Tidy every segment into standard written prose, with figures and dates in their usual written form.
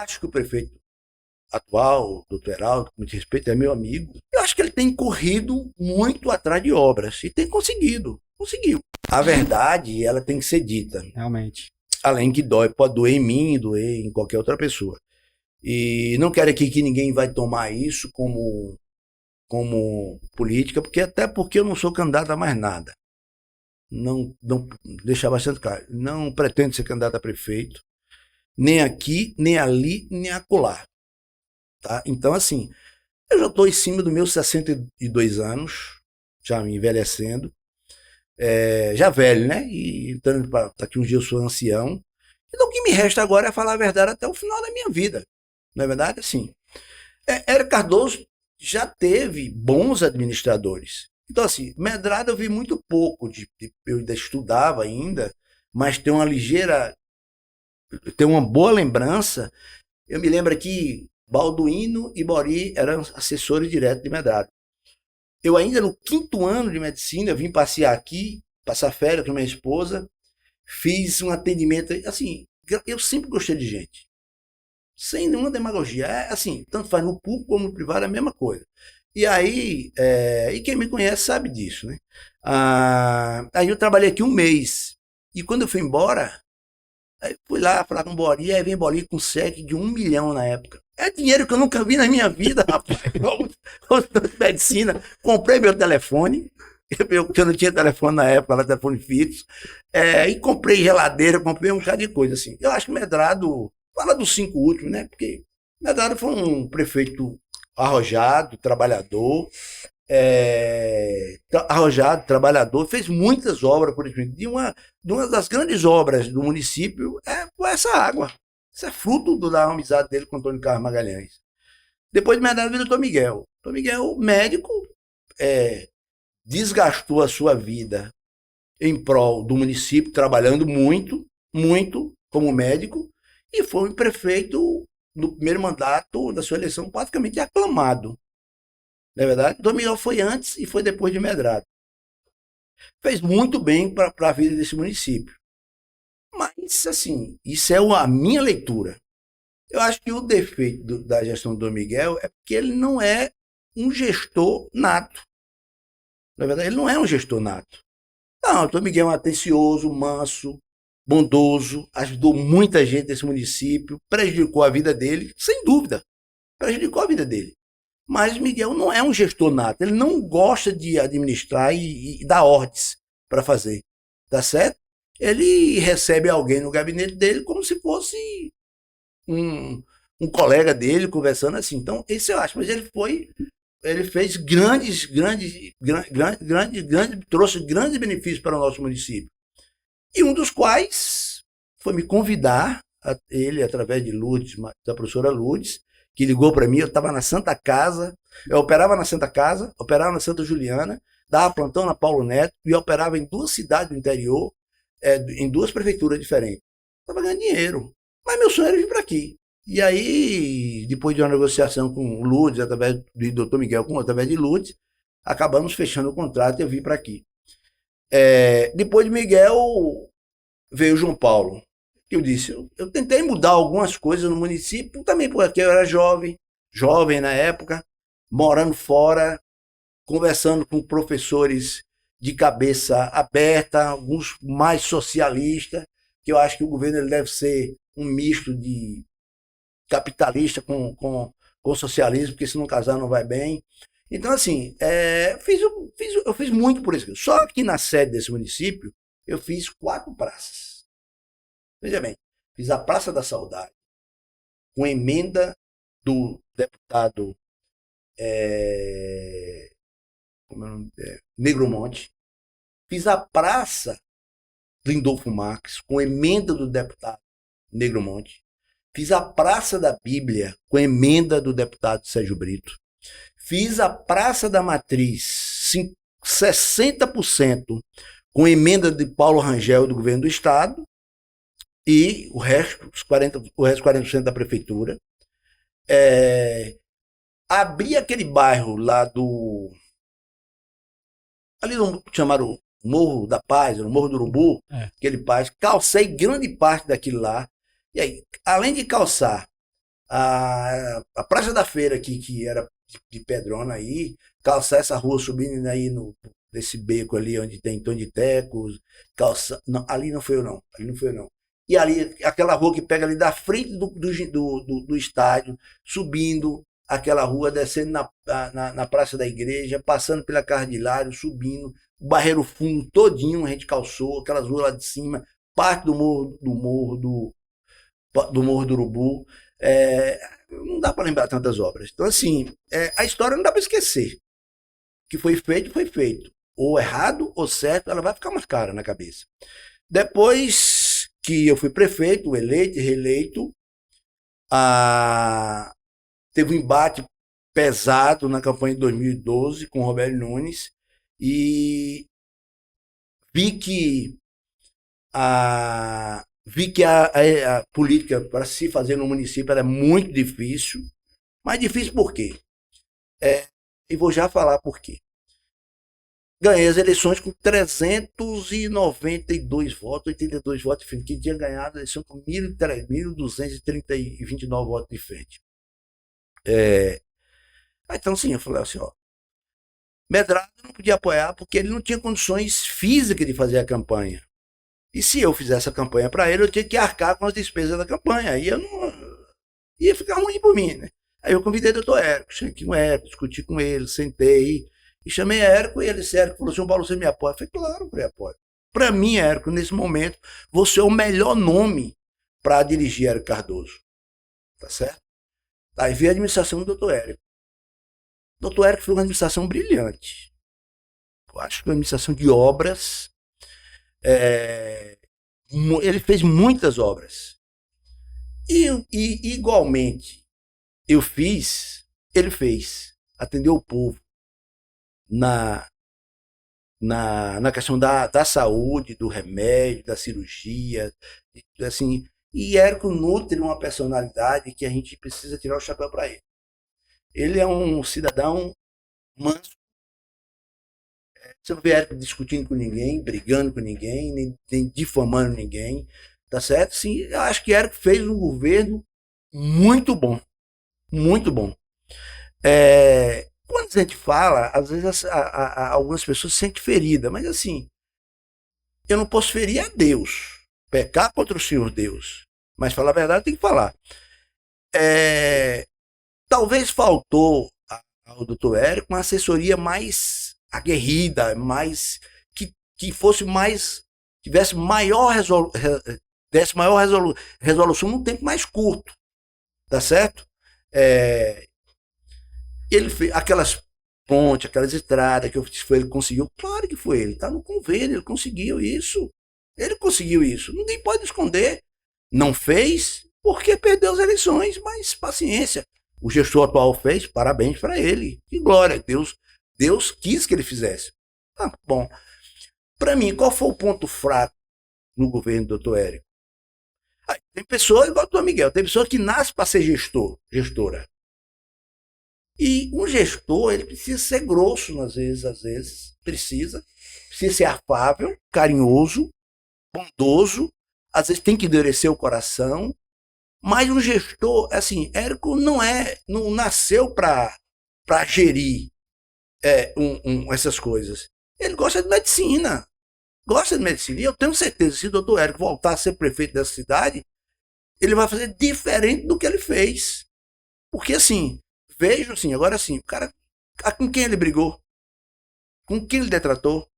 acho que o prefeito atual, o doutor Heraldo, com muito respeito, é meu amigo. Eu acho que ele tem corrido muito atrás de obras e tem conseguido. Conseguiu. A verdade, ela tem que ser dita. Realmente. Além que dói, pode doer em mim, doer em qualquer outra pessoa. E não quero aqui que ninguém vai tomar isso como política, até porque eu não sou candidato a mais nada. Não deixar bastante claro. Não pretendo ser candidato a prefeito, nem aqui, nem ali, nem acolá. Tá? Então, assim, eu já estou em cima dos meus 62 anos, já me envelhecendo, já velho, né? E então, daqui uns dias eu sou ancião. Então, o que me resta agora é falar a verdade até o final da minha vida. Não é verdade? Assim, Hélio Cardoso já teve bons administradores. Então, assim, Medrado eu vi muito pouco, eu ainda estudava ainda, mas tem uma boa lembrança. Eu me lembro que Balduino e Bori eram assessores diretos de Medrado. Eu ainda no 5º ano de medicina, eu vim passear aqui, passar férias com minha esposa, fiz um atendimento, assim, eu sempre gostei de gente. Sem nenhuma demagogia. Assim, tanto faz no público como no privado, é a mesma coisa. E aí, e quem me conhece sabe disso, né? Aí eu trabalhei aqui um mês. E quando eu fui embora, aí fui lá falar com o Bori, aí vem Bori com cheque de 1 milhão na época. É dinheiro que eu nunca vi na minha vida, rapaz. Medicina. Comprei meu telefone, eu não tinha telefone na época, era telefone fixo. E comprei geladeira, comprei um bocado de coisa assim. Eu acho que Medrado, fala dos 5 últimos, né? Porque Medrado foi um prefeito arrojado, trabalhador, arrojado, trabalhador, fez muitas obras, por exemplo. De uma das grandes obras do município foi essa água. Isso é fruto da amizade dele com Antônio Carlos Magalhães. Depois de Medrado veio o Dr. Miguel. Dr. Miguel, médico, desgastou a sua vida em prol do município, trabalhando muito, muito como médico, e foi um prefeito no primeiro mandato da sua eleição praticamente aclamado. Não é verdade? Dom Miguel foi antes e foi depois de Medrado. Fez muito bem para a vida desse município. Mas, assim, isso é a minha leitura. Eu acho que o defeito da gestão do Dom Miguel é porque ele não é um gestor nato. Na verdade, ele não é um gestor nato. Não, o Dom Miguel é um atencioso, manso, bondoso, ajudou muita gente nesse município, prejudicou a vida dele, sem dúvida, prejudicou a vida dele. Mas Miguel não é um gestor nato, ele não gosta de administrar e dar ordens para fazer, tá certo? Ele recebe alguém no gabinete dele como se fosse um colega dele conversando assim. Então, esse eu acho, mas ele fez trouxe grandes benefícios para o nosso município. E um dos quais foi me convidar, ele através de Lourdes, da professora Lourdes, que ligou para mim, eu estava na Santa Casa, eu operava na Santa Casa, operava na Santa Juliana, dava plantão na Paulo Neto e operava em 2 cidades do interior, em 2 prefeituras diferentes. Estava ganhando dinheiro, mas meu sonho era vir para aqui. E aí, depois de uma negociação com o Lourdes, através do Dr. Miguel, através de Lourdes, acabamos fechando o contrato e eu vim para aqui. Depois de Miguel, veio João Paulo. Eu disse, eu tentei mudar algumas coisas no município, também porque eu era jovem na época, morando fora, conversando com professores de cabeça aberta, alguns mais socialistas, que eu acho que o governo ele deve ser um misto de capitalista com socialismo, porque se não casar não vai bem. Então, assim, eu fiz muito por isso. Só que na sede desse município, eu fiz 4 praças. Veja bem, fiz a Praça da Saudade, com emenda do deputado Negromonte. Fiz a Praça Lindolfo Marques, com emenda do deputado Negromonte. Fiz a Praça da Bíblia, com emenda do deputado Sérgio Brito. Fiz a Praça da Matriz, 60%, com emenda de Paulo Rangel, do governo do estado, e o resto 40% da prefeitura. Abri aquele bairro lá ali no chamaram Morro da Paz, no Morro do Urubu, aquele paz, calcei grande parte daquilo lá. E aí, além de calçar, A Praça da Feira aqui, que era de pedrona aí, calçar essa rua subindo aí nesse beco ali onde tem Tom de Tecos, não, ali não foi eu não, ali não foi eu não. E ali, aquela rua que pega ali da frente do estádio, subindo aquela rua, descendo na Praça da Igreja, passando pela Cardilário, subindo, o Barreiro Fundo todinho a gente calçou, aquelas ruas lá de cima, parte do Morro do Urubu. Não dá para lembrar tantas obras. Então, assim, a história não dá para esquecer. O que foi feito, foi feito. Ou errado ou certo, ela vai ficar marcada na cabeça. Depois que eu fui prefeito, eleito e reeleito, teve um embate pesado na campanha de 2012 com o Roberto Nunes e vi que a política para se fazer no município era muito difícil. Mas difícil por quê? E vou já falar por quê. Ganhei as eleições com 392 votos, 82 votos de frente. Quem tinha ganhado a eleição com 1.229 votos de frente. Então, sim, eu falei assim, ó. Medrado não podia apoiar porque ele não tinha condições físicas de fazer a campanha. E se eu fizesse a campanha para ele, eu tinha que arcar com as despesas da campanha. Aí eu não ia ficar ruim por mim, né? Aí eu convidei o doutor Érico, cheguei com o Érico, discuti com ele, sentei e chamei a Érico e ele disse, Érico, falou assim, Paulo, você me apoia? Eu falei, claro, eu apoio. Para mim, Érico, nesse momento, você é o melhor nome para dirigir Érico Cardoso. Tá certo? Aí veio a administração do doutor Érico. O doutor Érico foi uma administração brilhante. Eu acho que foi uma administração de obras. Ele fez muitas obras. E igualmente, ele fez. Atendeu o povo na questão da saúde, do remédio, da cirurgia, assim. E Érico nutre uma personalidade que a gente precisa tirar o chapéu para ele. Ele é um cidadão manso. Você não vê Érico discutindo com ninguém, brigando com ninguém, nem difamando ninguém, tá certo? Sim, eu acho que Érico fez um governo muito bom, muito bom. Quando a gente fala, às vezes algumas pessoas se sentem feridas, mas assim, eu não posso ferir a Deus, pecar contra o Senhor Deus, mas falar a verdade tem que falar. Talvez faltou ao doutor Érico uma assessoria mais aguerrida, mais que fosse mais, tivesse maior resolução num tempo mais curto, tá certo? Ele fez aquelas pontes, aquelas estradas que ele conseguiu, claro que foi ele, tá no convênio, ele conseguiu isso, ninguém pode esconder, não fez porque perdeu as eleições, mas paciência, o gestor atual fez, parabéns para ele, que glória, Deus quis que ele fizesse. Bom, para mim, qual foi o ponto fraco no governo do doutor Érico? Tem pessoa, igual o doutor Miguel, tem pessoa que nasce para ser gestora. E um gestor, ele precisa ser grosso, às vezes, precisa ser afável, carinhoso, bondoso, às vezes tem que endurecer o coração, mas um gestor, assim, Érico não nasceu para gerir essas coisas. Ele gosta de medicina. E eu tenho certeza que se o doutor Érico voltar a ser prefeito dessa cidade, ele vai fazer diferente do que ele fez. Porque, assim, vejo assim, agora assim, o cara, com quem ele brigou? Com quem ele detratou?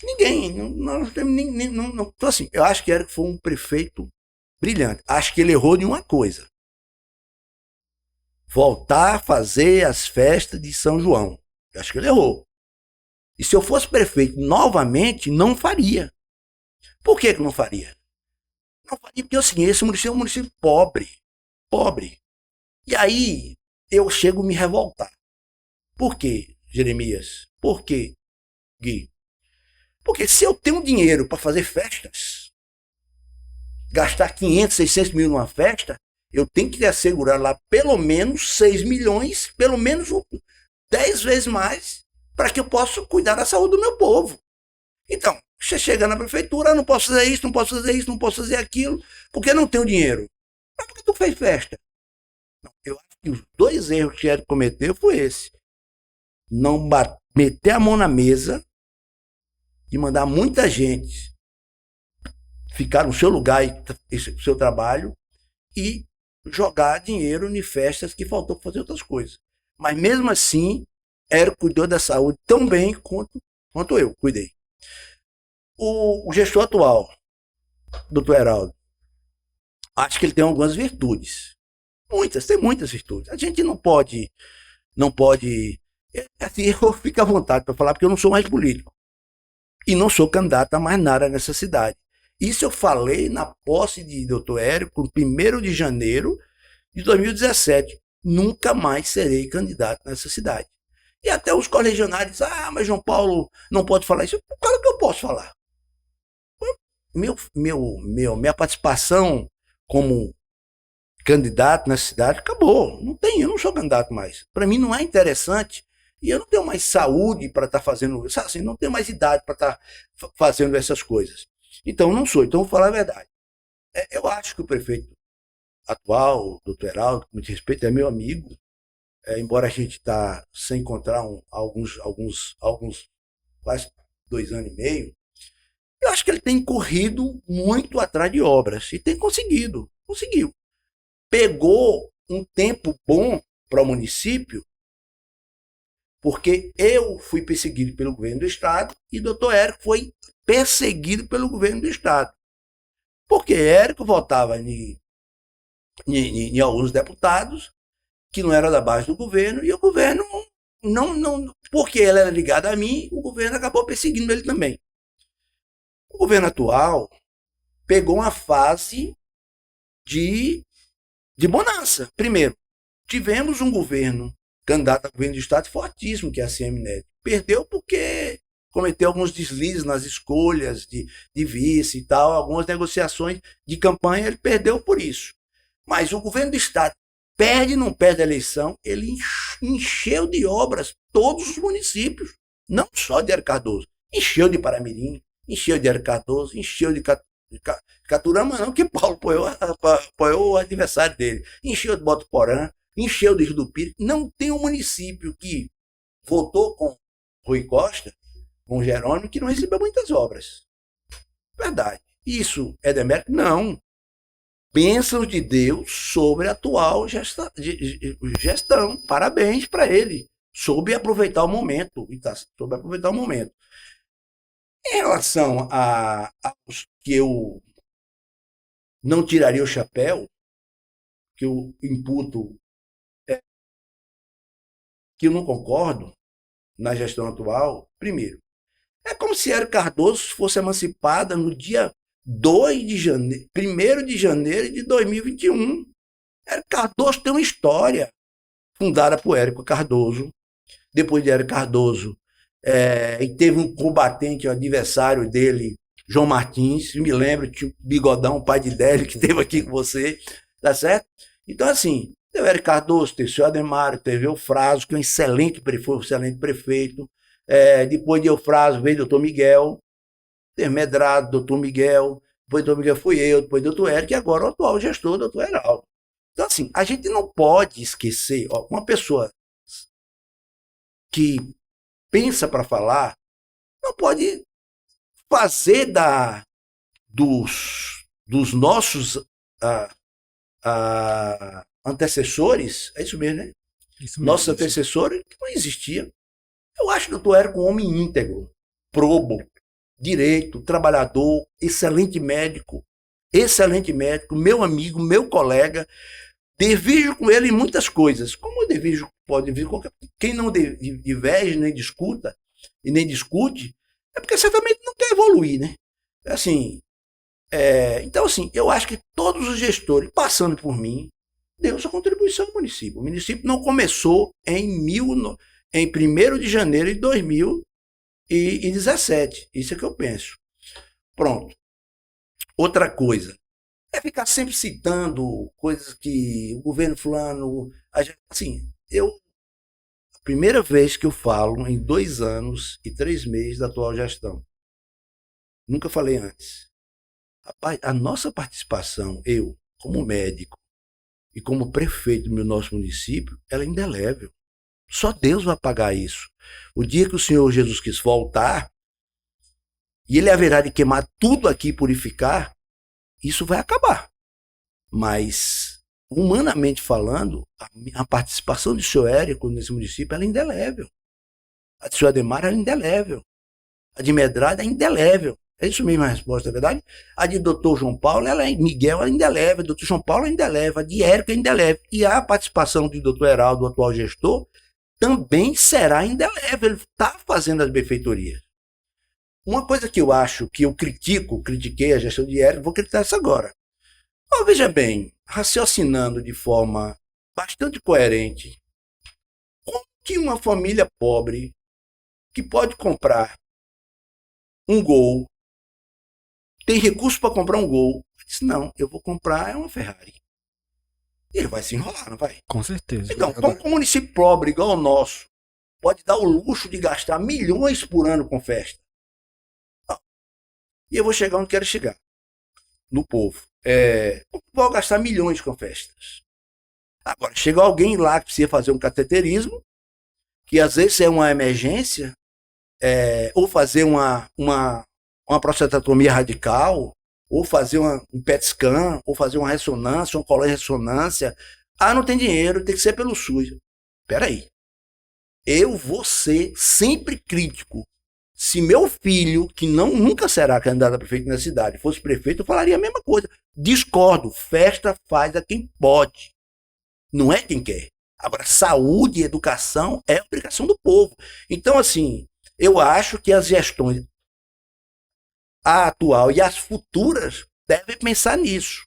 Ninguém. Não temos não. Então, assim, eu acho que Érico foi um prefeito brilhante. Acho que ele errou de uma coisa. Voltar a fazer as festas de São João. Eu acho que ele errou. E se eu fosse prefeito novamente, não faria. Por que não faria? Não faria porque assim, esse município é um município pobre. Pobre. E aí eu chego a me revoltar. Por quê, Jeremias? Por quê, Gui? Porque se eu tenho dinheiro para fazer festas, gastar 500, 600 mil numa festa, eu tenho que assegurar lá pelo menos 6 milhões, pelo menos 10 vezes mais, para que eu possa cuidar da saúde do meu povo. Então, você chega na prefeitura, não posso fazer isso, não posso fazer isso, não posso fazer aquilo, porque não tenho dinheiro. Mas por que tu fez festa? eu acho que os dois erros que ele cometeu foi esse. Não meter a mão na mesa e mandar muita gente ficar no seu lugar e seu trabalho e jogar dinheiro em festas que faltou para fazer outras coisas. Mas mesmo assim, Érico cuidou da saúde tão bem quanto eu cuidei. O gestor atual, doutor Heraldo, acho que ele tem algumas virtudes. Tem muitas virtudes. A gente não pode. Assim, eu fico à vontade para falar, porque eu não sou mais político. E não sou candidato a mais nada nessa cidade. Isso eu falei na posse de doutor Érico, no 1º de janeiro de 2017. Nunca mais serei candidato nessa cidade. E até os correligionários dizem, mas João Paulo não pode falar isso. Claro que eu posso falar. Minha participação como candidato nessa cidade acabou. Eu não sou candidato mais. Para mim não é interessante e eu não tenho mais saúde para estar fazendo isso. Assim, não tenho mais idade para estar fazendo essas coisas. Então não sou. Então vou falar a verdade. Eu acho que o prefeito atual, o doutor Heraldo, com muito respeito, é meu amigo. Embora a gente está sem encontrar alguns quase 2 anos e meio, eu acho que ele tem corrido muito atrás de obras e tem conseguiu. Pegou um tempo bom para o município, porque eu fui perseguido pelo governo do estado e o doutor Érico foi perseguido pelo governo do estado. Porque Érico votava em alguns deputados que não eram da base do governo e o governo não, porque ele era ligado a mim, o governo acabou perseguindo ele também. O governo atual pegou uma fase de bonança. Primeiro, tivemos um governo, candidato a governo do estado fortíssimo, que é a ACM Neto. Perdeu porque cometeu alguns deslizes nas escolhas de vice e tal, algumas negociações de campanha, ele perdeu por isso. Mas o governo do estado perde, não perde a eleição, ele encheu de obras todos os municípios, não só de Érico Cardoso, encheu de Paramirim, encheu de Érico Cardoso, encheu de Caturama, não, que Paulo apoiou o adversário dele, encheu de Botuporã, encheu de Rio do Pires. Não tem um município que votou com Rui Costa, com Jerônimo, que não recebeu muitas obras. Verdade. Isso é demérito? Não. Bênçãos de Deus sobre a atual gestão. Parabéns para ele. Soube aproveitar o momento. Soube aproveitar o momento. Em relação aos que eu não tiraria o chapéu, que eu imputo, que eu não concordo na gestão atual, primeiro, é como se Érico Cardoso fosse emancipada no dia 2 de janeiro, 1º de janeiro de 2021. Érico Cardoso tem uma história fundada por Érico Cardoso. Depois de Érico Cardoso, e teve um combatente, um adversário dele, João Martins, me lembro, tinha o Bigodão, o pai de Délio, que esteve aqui com você, tá certo? Então, assim, teve Érico Cardoso, teve o senhor Ademário, teve Eufrásio, que é um excelente prefeito. Depois de Eufrásio veio o doutor Miguel, teve Medrado, doutor Miguel, depois do doutor Miguel fui eu, depois do doutor Érico, e agora o atual gestor, doutor Heraldo. Então, assim, a gente não pode esquecer, uma pessoa que pensa para falar, não pode fazer dos nossos antecessores, é isso mesmo, né? Isso mesmo, nossos antecessores, que não existia. Eu acho que o doutor Érico um homem íntegro, probo, direito, trabalhador, excelente médico, meu amigo, meu colega. Divido com ele em muitas coisas. Como eu pode dividir qualquer. Quem não diverge, nem discuta e nem discute, é porque certamente não quer evoluir, né? Assim, então, assim, eu acho que todos os gestores, passando por mim, deu sua contribuição ao município. O município não começou em 1º de janeiro de 2017. Isso é que eu penso. Pronto. Outra coisa. É ficar sempre citando coisas que o governo fulano... Assim, a primeira vez que eu falo em 2 anos e 3 meses da atual gestão. Nunca falei antes. Rapaz, a nossa participação, eu, como médico, e como prefeito do nosso município, ela é indelével. Só Deus vai pagar isso. O dia que o Senhor Jesus Cristo voltar, e ele haverá de queimar tudo aqui e purificar, isso vai acabar. Mas, humanamente falando, a participação do senhor Érico nesse município ela é indelével. A do senhor Ademar é indelével. A de Medrada é indelével. É isso mesmo a resposta, é verdade? A de doutor João Paulo, Miguel é indelével. Doutor João Paulo é indelével. A de Érico é indelével. E a participação do doutor Heraldo, o atual gestor, também será indelével. Ele está fazendo as benfeitorias. Uma coisa que eu acho, que eu critiquei a gestão de Érico, vou criticar essa agora. Veja bem, raciocinando de forma bastante coerente, como que uma família pobre que pode comprar um Gol, tem recurso para comprar um Gol, disse, não, eu vou comprar uma Ferrari. E ele vai se enrolar, não vai? Com certeza. Então, como um município pobre igual o nosso pode dar o luxo de gastar milhões por ano com festa? Não. E eu vou chegar onde quero chegar, no povo. Vou gastar milhões com festas. Agora, chega alguém lá que precisa fazer um cateterismo, que às vezes é uma emergência, ou fazer uma prostatatomia radical, ou fazer um PET scan, ou fazer uma ressonância, uma colônia de ressonância. Não tem dinheiro, tem que ser pelo SUS. Espera aí. Eu vou ser sempre crítico. Se meu filho, que nunca será candidato a prefeito na cidade, fosse prefeito, eu falaria a mesma coisa. Discordo. Festa faz a quem pode. Não é quem quer. Agora, saúde e educação é obrigação do povo. Então, assim, eu acho que as gestões, a atual e as futuras, devem pensar nisso.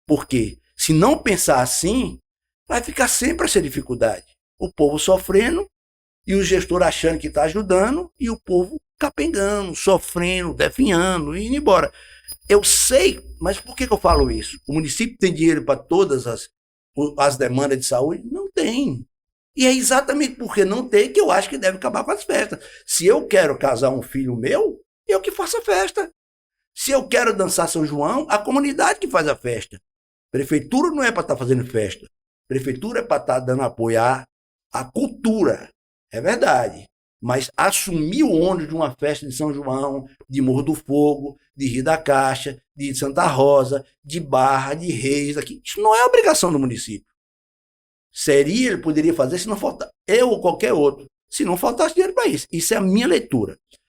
Porque, se não pensar assim, vai ficar sempre essa dificuldade. O povo sofrendo, e o gestor achando que está ajudando, e o povo capengando, sofrendo, definhando, e indo embora. Eu sei, mas por que eu falo isso? O município tem dinheiro para todas as demandas de saúde? Não tem. E é exatamente porque não tem que eu acho que deve acabar com as festas. Se eu quero casar um filho meu, eu que faço a festa. Se eu quero dançar São João, a comunidade que faz a festa. Prefeitura não é para estar fazendo festa. Prefeitura é para estar dando apoio à cultura. É verdade. Mas assumir o ônus de uma festa de São João, de Morro do Fogo, de Rio da Caixa, de Santa Rosa, de Barra, de Reis, aqui, isso não é obrigação do município. Ele poderia fazer se não faltar, eu ou qualquer outro, se não faltasse dinheiro para isso. Isso é a minha leitura.